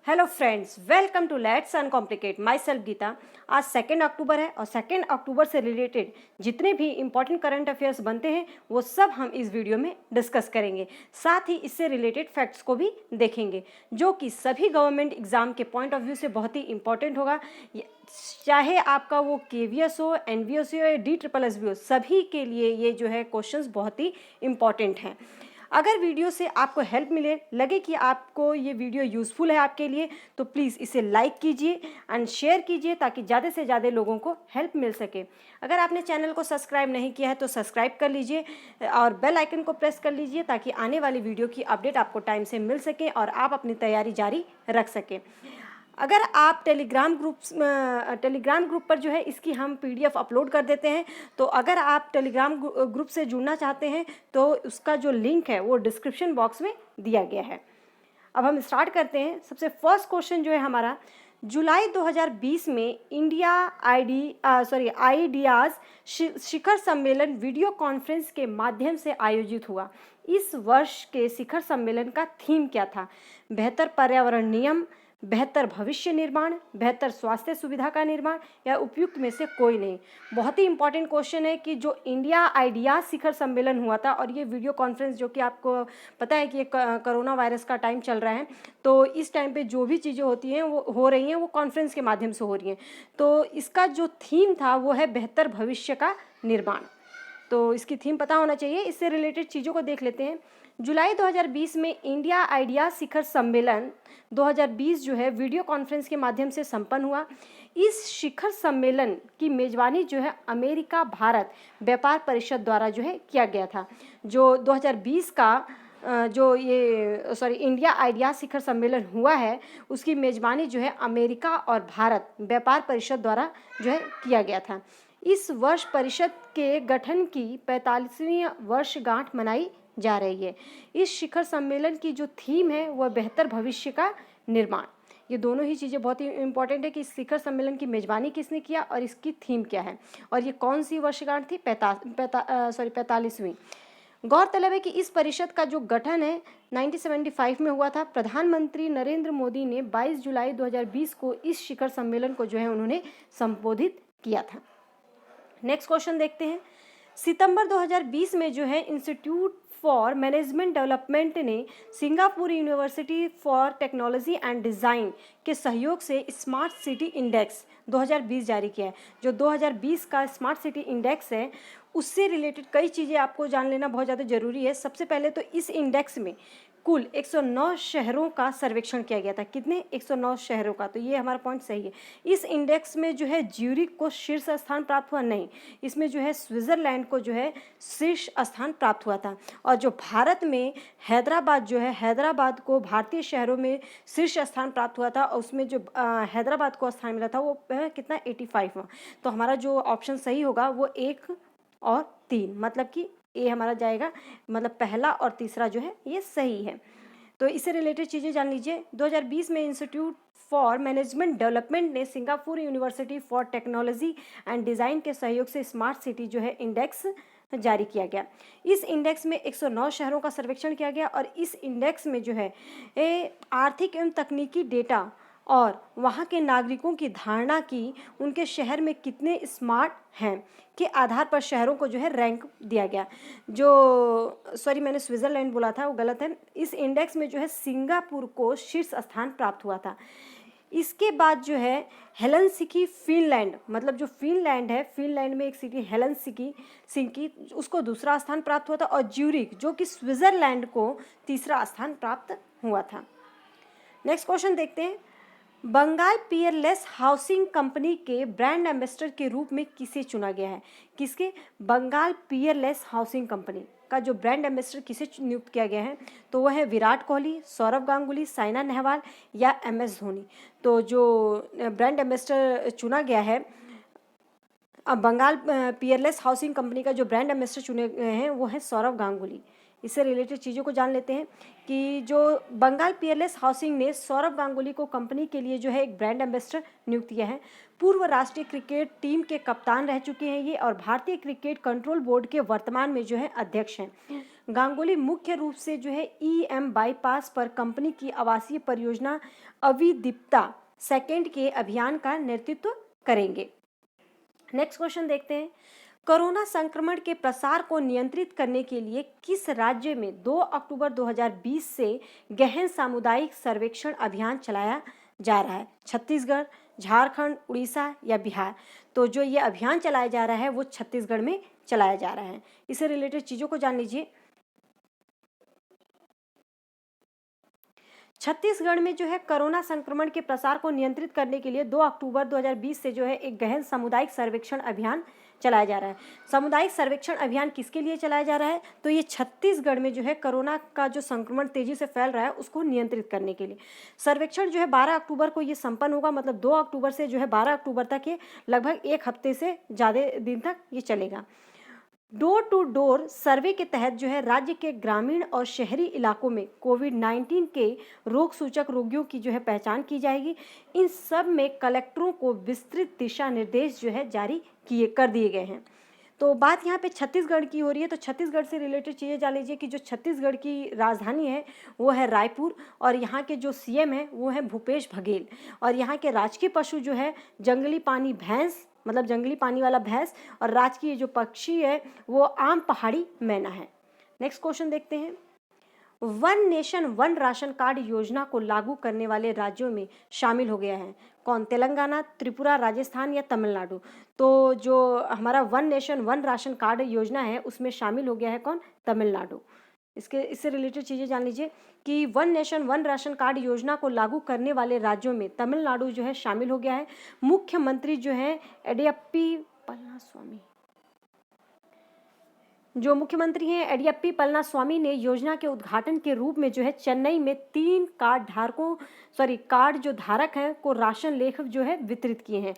Hello friends, welcome to let's uncomplicate myself Geeta. आज 2 अक्टूबर है और 2 अक्टूबर से रिलेटेड जितने भी इंपॉर्टेंट करंट अफेयर्स बनते हैं वो सब हम इस वीडियो में डिस्कस करेंगे। साथ ही इससे रिलेटेड फैक्ट्स को भी देखेंगे जो कि सभी गवर्नमेंट एग्जाम के पॉइंट ऑफ व्यू से बहुत ही इंपॉर्टेंट होगा। चाहे आपका वो KVS हो, NVS हो या DSSS हो, सभी के लिए ये जो है क्वेश्चंस बहुत ही इंपॉर्टेंट हैं। अगर वीडियो से आपको हेल्प लगे कि आपको ये वीडियो यूज़फुल है आपके लिए, तो प्लीज़ इसे लाइक कीजिए एंड शेयर कीजिए ताकि ज़्यादा से ज़्यादा लोगों को हेल्प मिल सके। अगर आपने चैनल को सब्सक्राइब नहीं किया है तो सब्सक्राइब कर लीजिए और बेल आइकन को प्रेस कर लीजिए ताकि आने वाली वीडियो की अपडेट आपको टाइम से मिल सके और आप अपनी तैयारी जारी रख सकें। अगर आप टेलीग्राम ग्रुप पर जो है इसकी हम PDF अपलोड कर देते हैं, तो अगर आप टेलीग्राम ग्रुप से जुड़ना चाहते हैं तो उसका जो लिंक है वो डिस्क्रिप्शन बॉक्स में दिया गया है। अब हम स्टार्ट करते हैं। सबसे फर्स्ट क्वेश्चन जो है हमारा, जुलाई 2020 में इंडिया आइडियाज़ शिखर सम्मेलन वीडियो कॉन्फ्रेंस के माध्यम से आयोजित हुआ। इस वर्ष के शिखर सम्मेलन का थीम क्या था? बेहतर पर्यावरण नियम, बेहतर भविष्य निर्माण, बेहतर स्वास्थ्य सुविधा का निर्माण या उपयुक्त में से कोई नहीं। बहुत ही इंपॉर्टेंट क्वेश्चन है कि जो इंडिया आइडियाज शिखर सम्मेलन हुआ था, और ये वीडियो कॉन्फ्रेंस जो कि आपको पता है कि कोरोना वायरस का टाइम चल रहा है, तो इस टाइम पे जो भी चीज़ें होती हैं वो हो रही हैं वो कॉन्फ्रेंस के माध्यम से हो रही हैं। तो इसका जो थीम था वो है बेहतर भविष्य का निर्माण। तो इसकी थीम पता होना चाहिए। इससे रिलेटेड चीज़ों को देख लेते हैं। जुलाई 2020 में इंडिया आइडिया शिखर सम्मेलन 2020 जो है वीडियो कॉन्फ्रेंस के माध्यम से संपन्न हुआ। इस शिखर सम्मेलन की मेज़बानी जो है अमेरिका भारत व्यापार परिषद द्वारा जो है किया गया था। जो 2020 का इंडिया आइडिया शिखर सम्मेलन हुआ है उसकी मेज़बानी जो है अमेरिका और भारत व्यापार परिषद द्वारा जो है किया गया था। इस वर्ष परिषद के गठन की 45वीं वर्षगांठ मनाई जा रही है। इस शिखर सम्मेलन की जो थीम है वह बेहतर भविष्य का निर्माण। ये दोनों ही चीज़ें बहुत ही इंपॉर्टेंट है कि इस शिखर सम्मेलन की मेज़बानी किसने किया और इसकी थीम क्या है और ये कौन सी वर्षगांठ थी? 45वीं। गौरतलब है कि इस परिषद का जो गठन है 1975 में हुआ था। प्रधानमंत्री नरेंद्र मोदी ने 22 जुलाई 2020 को इस शिखर सम्मेलन को जो है उन्होंने संबोधित किया था। नेक्स्ट क्वेश्चन देखते हैं। सितंबर 2020 में जो है इंस्टीट्यूट फॉर मैनेजमेंट डेवलपमेंट ने Singapore university for technology and design के सहयोग से स्मार्ट सिटी इंडेक्स 2020 जारी किया है। जो 2020 का स्मार्ट सिटी इंडेक्स है उससे रिलेटेड कई चीज़ें आपको जान लेना बहुत ज़्यादा ज़रूरी है। सबसे पहले तो इस इंडेक्स में कुल 109 शहरों का सर्वेक्षण किया गया था। कितने? 109 शहरों का। तो ये हमारा पॉइंट सही है। इस इंडेक्स में जो है ज्यूरिख को शीर्ष स्थान प्राप्त हुआ नहीं, इसमें जो है स्विट्ज़रलैंड को जो है शीर्ष स्थान प्राप्त हुआ था। और जो भारत में हैदराबाद जो है, हैदराबाद को भारतीय शहरों में शीर्ष स्थान प्राप्त हुआ था और उसमें जो हैदराबाद को स्थान मिला था वो कितना? 85वां। तो हमारा जो ऑप्शन सही होगा वो 1 और 3, मतलब कि ए हमारा जाएगा, मतलब पहला और तीसरा जो है ये सही है। तो इससे रिलेटेड चीज़ें जान लीजिए। 2020 में इंस्टीट्यूट फॉर मैनेजमेंट डेवलपमेंट ने Singapore university for technology and design के सहयोग से स्मार्ट सिटी जो है इंडेक्स जारी किया गया। इस इंडेक्स में 109 शहरों का सर्वेक्षण किया गया और इस इंडेक्स में जो है आर्थिक एवं तकनीकी डेटा और वहाँ के नागरिकों की धारणा की उनके शहर में कितने स्मार्ट हैं के आधार पर शहरों को जो है रैंक दिया गया। मैंने स्विट्ज़रलैंड बोला था वो गलत है। इस इंडेक्स में जो है सिंगापुर को शीर्ष स्थान प्राप्त हुआ था। इसके बाद जो है हेलसिंकी फिनलैंड, मतलब जो फिनलैंड है, फिनलैंड में एक सिटी हेलसिंकी उसको दूसरा स्थान प्राप्त हुआ था और ज्यूरिख जो कि स्विट्ज़रलैंड को तीसरा स्थान प्राप्त हुआ था। नेक्स्ट क्वेश्चन देखते हैं। बंगाल पियरलेस हाउसिंग कंपनी के ब्रांड एम्बेसडर के रूप में किसे चुना गया है? किसके? बंगाल पियरलेस हाउसिंग कंपनी का जो ब्रांड एम्बेसडर किसे नियुक्त किया गया है? तो वह है विराट कोहली, सौरव गांगुली, साइना नेहवाल या MS धोनी। तो जो ब्रांड एम्बेसडर चुना गया है, अब बंगाल पियरलेस हाउसिंग कंपनी का जो ब्रांड एम्बेसडर चुने गए हैं वो है सौरव गांगुली। इससे रिलेटेड चीज़ों को जान लेते हैं कि जो बंगाल पियरलेस हाउसिंग ने सौरव गांगुली को कंपनी के लिए जो है एक ब्रांड एम्बेसडर नियुक्त किया है। पूर्व राष्ट्रीय क्रिकेट टीम के कप्तान रह चुके हैं ये और भारतीय क्रिकेट कंट्रोल बोर्ड के वर्तमान में जो है अध्यक्ष हैं। गांगुली मुख्य रूप से जो है EM बाईपास पर कंपनी की आवासीय परियोजना अविदीप्ता सेकेंड के अभियान का नेतृत्व करेंगे। नेक्स्ट क्वेश्चन देखते हैं, कोरोना संक्रमण के प्रसार को नियंत्रित करने के लिए किस राज्य में 2 अक्टूबर 2020 से गहन सामुदायिक सर्वेक्षण अभियान चलाया जा रहा है? छत्तीसगढ़, झारखंड, उड़ीसा या बिहार? तो जो ये अभियान चलाया जा रहा है वो छत्तीसगढ़ में चलाया जा रहा है। इससे रिलेटेड चीजों को जान लीजिए। छत्तीसगढ़ में जो है कोरोना संक्रमण के प्रसार को नियंत्रित करने के लिए 2 अक्टूबर 2020 से जो है एक गहन सामुदायिक सर्वेक्षण अभियान चलाया जा रहा है। सामुदायिक सर्वेक्षण अभियान किसके लिए चलाया जा रहा है? तो ये छत्तीसगढ़ में जो है कोरोना का जो संक्रमण तेजी से फैल रहा है उसको नियंत्रित करने के लिए। सर्वेक्षण जो है 12 अक्टूबर को ये संपन्न होगा, मतलब 2 अक्टूबर से जो है 12 अक्टूबर तक ये लगभग एक हफ्ते से ज़्यादा दिन तक ये चलेगा। डोर टू डोर सर्वे के तहत जो है राज्य के ग्रामीण और शहरी इलाकों में कोविड-19 के रोग सूचक रोगियों की जो है पहचान की जाएगी। इन सब में कलेक्टरों को विस्तृत दिशा निर्देश जो है जारी कर दिए गए हैं। तो बात यहाँ पे छत्तीसगढ़ की हो रही है, तो छत्तीसगढ़ से रिलेटेड चीज़ें जान लीजिए कि जो छत्तीसगढ़ की राजधानी है वो है रायपुर और यहाँ के जो CM है वो है भूपेश बघेल और यहाँ के राजकीय पशु जो है जंगली पानी भैंस, मतलब जंगली पानी वाला भैंस, और राजकीय जो पक्षी है वो आम पहाड़ी मैना है। नेक्स्ट क्वेश्चन देखते हैं, one nation one ration card योजना को लागू करने वाले राज्यों में शामिल हो गया है कौन? तेलंगाना, त्रिपुरा, राजस्थान या तमिलनाडु? तो जो हमारा one nation one ration card योजना है उसमें शामिल हो गया है कौन? तमिलनाडु। इससे रिलेटेड चीज़ें जान लीजिए कि one nation one ration card योजना को लागू करने वाले राज्यों में तमिलनाडु जो है शामिल हो गया है। मुख्यमंत्री जो है एडियप्पी पलानीस्वामी, जो मुख्यमंत्री हैं एडियप्पी पलानीस्वामी ने योजना के उद्घाटन के रूप में जो है चेन्नई में 3 कार्ड जो धारक हैं को राशन लेख जो है वितरित किए हैं।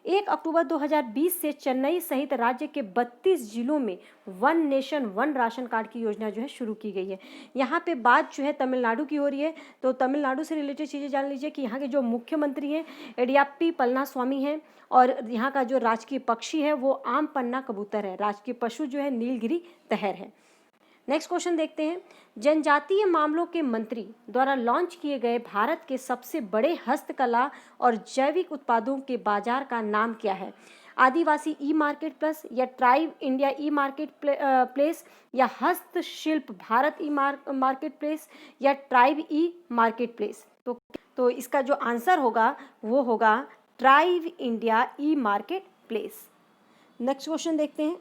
1 अक्टूबर 2020 से चेन्नई सहित राज्य के 32 जिलों में one nation one ration card की योजना जो है शुरू की गई है। यहाँ पे बात जो है तमिलनाडु की हो रही है, तो तमिलनाडु से रिलेटेड चीज़ें जान लीजिए कि यहाँ के जो मुख्यमंत्री हैं एडियप्पी पलानीस्वामी हैं और यहाँ का जो राजकीय पक्षी है वो आम पन्ना कबूतर है, राजकीय पशु जो है नीलगिरी तहर है। नेक्स्ट क्वेश्चन देखते हैं, जनजातीय मामलों के मंत्री द्वारा लॉन्च किए गए भारत के सबसे बड़े हस्तकला और जैविक उत्पादों के बाजार का नाम क्या है? आदिवासी ई मार्केट प्लस या ट्राइब इंडिया ई मार्केट प्लेस या हस्तशिल्प भारत ई मार्केट प्लेस या ट्राइब ई मार्केट प्लेस? तो इसका जो आंसर होगा वो होगा ट्राइब इंडिया ई मार्केट प्लेस। नेक्स्ट क्वेश्चन देखते हैं,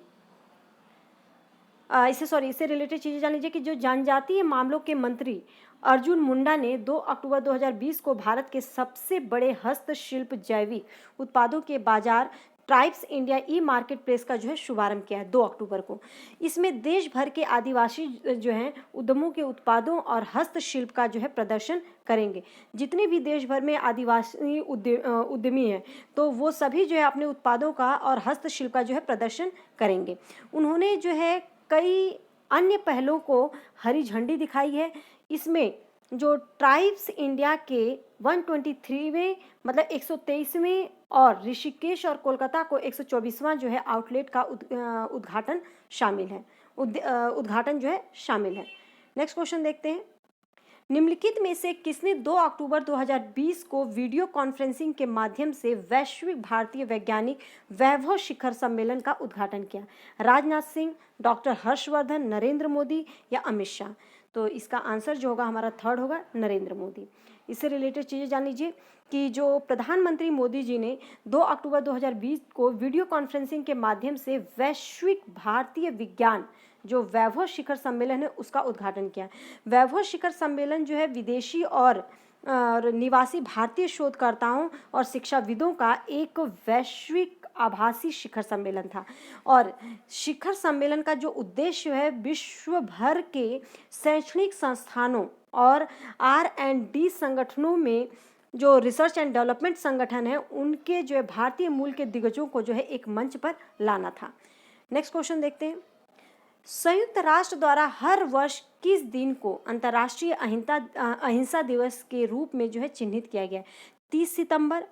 इससे रिलेटेड चीज़ें जान लीजिए कि जो जनजातीय मामलों के मंत्री अर्जुन मुंडा ने 2 अक्टूबर 2020 को भारत के सबसे बड़े हस्तशिल्प जैविक उत्पादों के बाजार ट्राइब्स इंडिया ई मार्केट प्लेस का जो है शुभारंभ किया है 2 अक्टूबर को। इसमें देश भर के आदिवासी जो हैं उद्यमों के उत्पादों और हस्तशिल्प का जो है प्रदर्शन करेंगे। जितने भी देश भर में आदिवासी उद्यमी हैं तो वो सभी जो है अपने उत्पादों का और हस्तशिल्प का जो है प्रदर्शन करेंगे। उन्होंने जो है कई अन्य पहलों को हरी झंडी दिखाई है। इसमें जो ट्राइब्स इंडिया के 123वें मतलब 123वें और ऋषिकेश और कोलकाता को 124वां जो है आउटलेट का उद्घाटन शामिल है, उद्घाटन जो है शामिल है। नेक्स्ट क्वेश्चन देखते हैं, निम्नलिखित में से किसने 2 अक्टूबर 2020 को वीडियो कॉन्फ्रेंसिंग के माध्यम से वैश्विक भारतीय वैज्ञानिक वैभव शिखर सम्मेलन का उद्घाटन किया? राजनाथ सिंह, डॉक्टर हर्षवर्धन, नरेंद्र मोदी या अमित शाह? तो इसका आंसर जो होगा हमारा थर्ड होगा नरेंद्र मोदी। इससे रिलेटेड चीज़ें जान लीजिए कि जो प्रधानमंत्री मोदी जी ने 2 अक्टूबर 2020 को वीडियो कॉन्फ्रेंसिंग के माध्यम से वैश्विक भारतीय विज्ञान जो वैभव शिखर सम्मेलन है उसका उद्घाटन किया। वैभव शिखर सम्मेलन जो है विदेशी और निवासी भारतीय शोधकर्ताओं और शिक्षाविदों का एक वैश्विक आभासी शिखर सम्मेलन था और शिखर सम्मेलन का जो उद्देश्य है विश्व भर के शैक्षणिक संस्थानों और R&D संगठनों में जो रिसर्च एंड डेवलपमेंट संगठन है उनके जो है भारतीय मूल के दिग्गजों को जो है एक मंच पर लाना था। नेक्स्ट क्वेश्चन देखते हैं, संयुक्त राष्ट्र द्वारा हर वर्ष किस दिन को अंतर्राष्ट्रीय अहिंसा दिवस के रूप में जो है चिन्हित किया गया है? 30 सितंबर,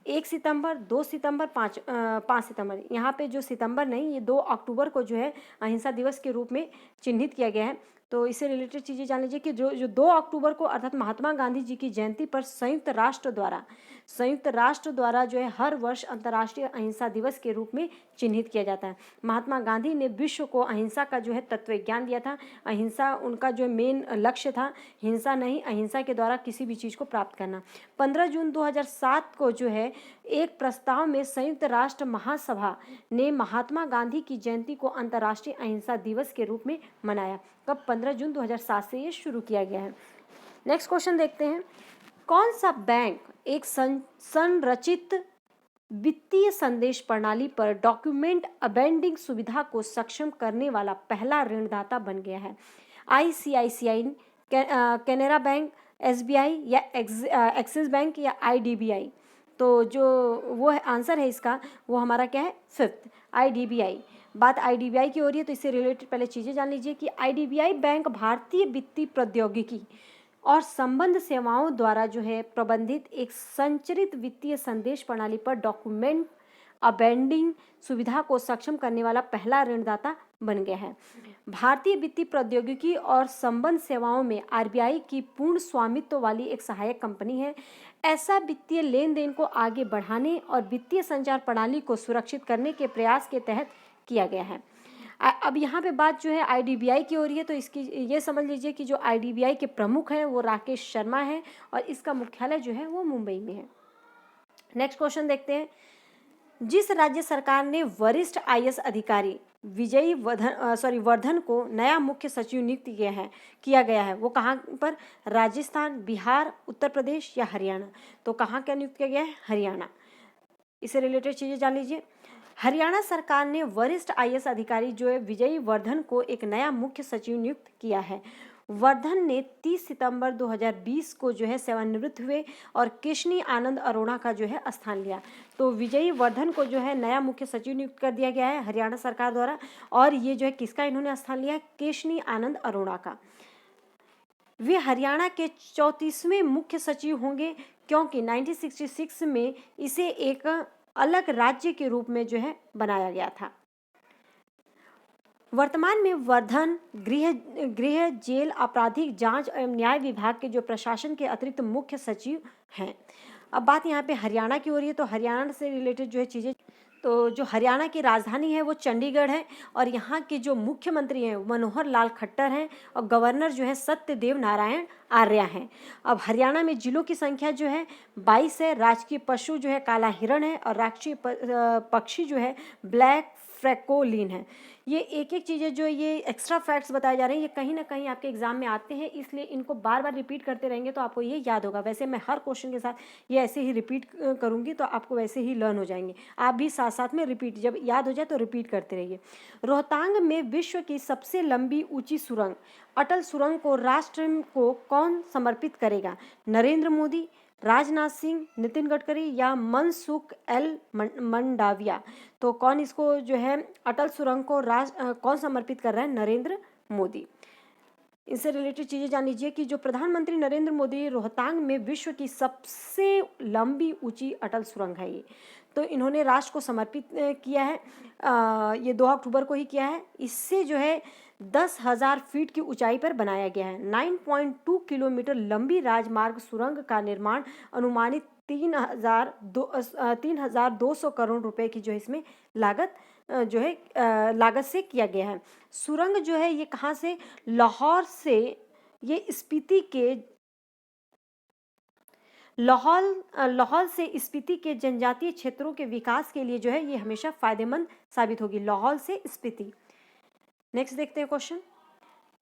1 सितंबर, 2 सितंबर, 5 सितंबर। यहाँ पे जो सितंबर नहीं, ये 2 अक्टूबर को जो है अहिंसा दिवस के रूप में चिन्हित किया गया है। तो इससे रिलेटेड चीज़ें जान लीजिए कि जो जो 2 अक्टूबर को अर्थात महात्मा गांधी जी की जयंती पर संयुक्त राष्ट्र द्वारा जो है हर वर्ष अंतर्राष्ट्रीय अहिंसा दिवस के रूप में चिन्हित किया जाता है। महात्मा गांधी ने विश्व को अहिंसा का जो है तत्व ज्ञान दिया था। अहिंसा उनका जो मेन लक्ष्य था, हिंसा नहीं, अहिंसा के द्वारा किसी भी चीज़ को प्राप्त करना। 15 जून 2007 को जो है एक प्रस्ताव में संयुक्त राष्ट्र महासभा ने महात्मा गांधी की जयंती को अंतर्राष्ट्रीय अहिंसा दिवस के रूप में मनाया। कब? 15 जून 2007 से ये शुरू किया गया है। नेक्स्ट क्वेश्चन देखते हैं, कौन सा बैंक एक संरचित वित्तीय संदेश प्रणाली पर डॉक्यूमेंट अबेंडिंग सुविधा को सक्षम करने वाला पहला ऋणदाता बन गया है? ICICI, कैनरा बैंक, SBI या एक्सिस बैंक या IDBI? तो जो वो आंसर है इसका वो हमारा क्या है? 5th IDBI। बात IDBI की हो रही है तो इससे रिलेटेड पहले चीज़ें जान लीजिए कि IDBI बैंक भारतीय वित्तीय प्रौद्योगिकी और संबंध सेवाओं द्वारा जो है प्रबंधित एक संचरित वित्तीय संदेश प्रणाली पर डॉक्यूमेंट अबेंडिंग सुविधा को सक्षम करने वाला पहला ऋणदाता बन गया है। भारतीय वित्तीय प्रौद्योगिकी और संबंध सेवाओं में RBI की पूर्ण स्वामित्व वाली एक सहायक कंपनी है। ऐसा वित्तीय लेन देन को आगे बढ़ाने और वित्तीय संचार प्रणाली को सुरक्षित करने के प्रयास के तहत किया गया है। अब यहाँ पे बात जो है IDBI की हो रही है तो इसकी ये समझ लीजिए कि जो IDBI के प्रमुख हैं वो राकेश शर्मा है और इसका मुख्यालय जो है वो मुंबई में है। नेक्स्ट क्वेश्चन देखते हैं, जिस राज्य सरकार ने वरिष्ठ IAS अधिकारी विजयी वर्धन को नया मुख्य सचिव नियुक्त किया गया है वो कहाँ पर? राजस्थान, बिहार, उत्तर प्रदेश या हरियाणा? तो कहाँ क्या नियुक्त किया गया है? हरियाणा। इससे रिलेटेड चीज़ें जान लीजिए। हरियाणा सरकार ने वरिष्ठ IAS अधिकारी जो है विजयी वर्धन को एक नया मुख्य सचिव नियुक्त किया है। वर्धन ने 30 सितंबर 2020 को जो है सेवानिवृत्त हुए और केशनी आनंद अरोड़ा का जो है स्थान लिया। तो विजयी वर्धन को जो है नया मुख्य सचिव नियुक्त कर दिया गया है हरियाणा सरकार द्वारा और ये जो है किसका इन्होंने स्थान लिया? केशनी आनंद अरोड़ा का। वे हरियाणा के 34वें मुख्य सचिव होंगे क्योंकि 1966 में इसे एक अलग राज्य के रूप में जो है बनाया गया था। वर्तमान में वर्धन गृह जेल आपराधिक जांच एवं न्याय विभाग के जो प्रशासन के अतिरिक्त मुख्य सचिव हैं। अब बात यहाँ पे हरियाणा की हो रही है तो हरियाणा से रिलेटेड जो है चीज़ें, तो जो हरियाणा की राजधानी है वो चंडीगढ़ है और यहाँ के जो मुख्यमंत्री हैं मनोहर लाल खट्टर हैं और गवर्नर जो है सत्यदेव नारायण आर्य हैं। अब हरियाणा में जिलों की संख्या जो है 22 है। राजकीय पशु जो है काला हिरण है और राष्ट्रीय पक्षी जो है ब्लैक फ्रैकोलिन है। ये एक एक चीज़ें जो ये एक्स्ट्रा फैक्ट्स बताए जा रहे हैं ये कहीं ना कहीं आपके एग्जाम में आते हैं, इसलिए इनको बार बार रिपीट करते रहेंगे तो आपको ये याद होगा। वैसे मैं हर क्वेश्चन के साथ ये ऐसे ही रिपीट करूँगी तो आपको वैसे ही लर्न हो जाएंगे। आप भी साथ साथ में रिपीट, जब याद हो जाए तो रिपीट करते रहिए। रोहतांग में विश्व की सबसे लंबी ऊँची सुरंग अटल सुरंग को राष्ट्र को कौन समर्पित करेगा? नरेंद्र मोदी, राजनाथ सिंह, नितिन गडकरी या मनसुख एल मंडाविया? तो कौन इसको जो है अटल सुरंग को कौन समर्पित कर रहा है? नरेंद्र मोदी। इससे रिलेटेड चीज़ें जान लीजिए कि जो प्रधानमंत्री नरेंद्र मोदी रोहतांग में विश्व की सबसे लंबी ऊंची अटल सुरंग है ये, तो इन्होंने राष्ट्र को समर्पित किया है। ये 2 अक्टूबर को ही किया है। इससे जो है 10,000 फीट की ऊंचाई पर बनाया गया है। 9.2 किलोमीटर लंबी राजमार्ग सुरंग का निर्माण अनुमानित 3,200 करोड़ रुपए की जो है इसमें लागत से किया गया है। सुरंग जो है ये कहाँ से? लाहौर से ये लाहौल से स्पीति के जनजातीय क्षेत्रों के विकास के लिए जो है ये हमेशा फायदेमंद साबित होगी। लाहौल से स्पीति। नेक्स्ट देखते हैं क्वेश्चन,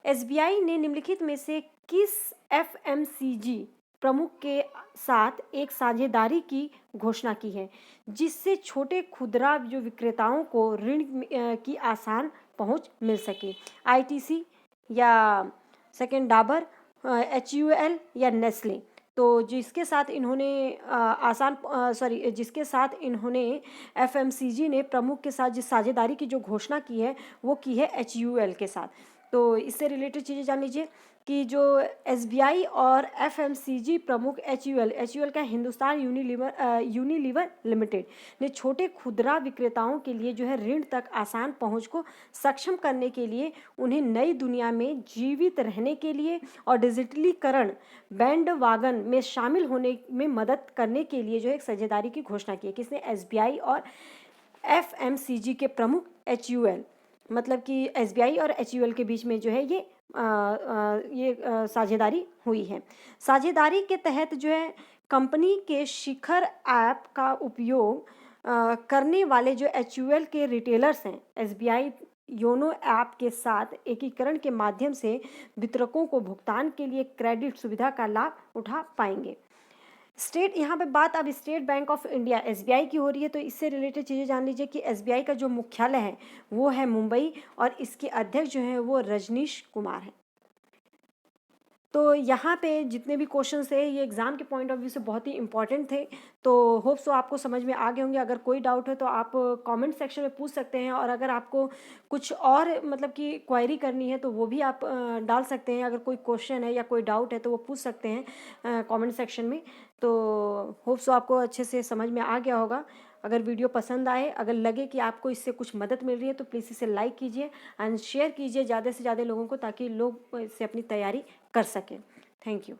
SBI ने निम्नलिखित में से किस FMCG प्रमुख के साथ एक साझेदारी की घोषणा की है जिससे छोटे खुदरा जो विक्रेताओं को ऋण की आसान पहुंच मिल सके? ITC या सेकेंड डाबर, HUL या नेस्ले? तो जिसके साथ इन्होंने FMCG ने प्रमुख के साथ जिस साझेदारी की जो घोषणा की है वो की है HUL के साथ। तो इससे रिलेटेड चीज़ें जान लीजिए। कि जो एसबीआई और एफएमसीजी प्रमुख एचयूएल का हिंदुस्तान यूनिलीवर लिमिटेड ने छोटे खुदरा विक्रेताओं के लिए जो है ऋण तक आसान पहुंच को सक्षम करने के लिए उन्हें नई दुनिया में जीवित रहने के लिए और डिजिटलीकरण बैंडवागन में शामिल होने में मदद करने के लिए जो है एक साझेदारी की घोषणा की है। किसने? एसबीआई और एफएमसीजी के प्रमुख एचयूएल, मतलब कि एसबीआई और एचयूएल के बीच में जो है ये साझेदारी हुई है। साझेदारी के तहत जो है कंपनी के शिखर ऐप का उपयोग करने वाले जो एचयूएल के रिटेलर्स हैं, एसबीआई योनो ऐप के साथ एकीकरण के माध्यम से वितरकों को भुगतान के लिए क्रेडिट सुविधा का लाभ उठा पाएंगे। यहाँ पे बात अब state bank of India SBI की हो रही है, तो इससे रिलेटेड चीज़ें जान लीजिए कि एसबीआई का जो मुख्यालय है वो है मुंबई और इसके अध्यक्ष जो हैं वो रजनीश कुमार हैं। तो यहाँ पे जितने भी क्वेश्चंस थे ये एग्ज़ाम के पॉइंट ऑफ व्यू से बहुत ही इंपॉर्टेंट थे। तो होप सो आपको समझ में आ गए होंगे। अगर कोई डाउट है तो आप कमेंट सेक्शन में पूछ सकते हैं, और अगर आपको कुछ और मतलब कि क्वेरी करनी है तो वो भी आप डाल सकते हैं। अगर कोई क्वेश्चन है या कोई डाउट है तो वो पूछ सकते हैं कमेंट सेक्शन में। तो होप सो आपको अच्छे से समझ में आ गया होगा। अगर वीडियो पसंद आए, अगर लगे कि आपको इससे कुछ मदद मिल रही है तो प्लीज़ इसे लाइक कीजिए एंड शेयर कीजिए ज़्यादा से ज़्यादा लोगों को, ताकि लोग इससे अपनी तैयारी कर सकें। Thank you.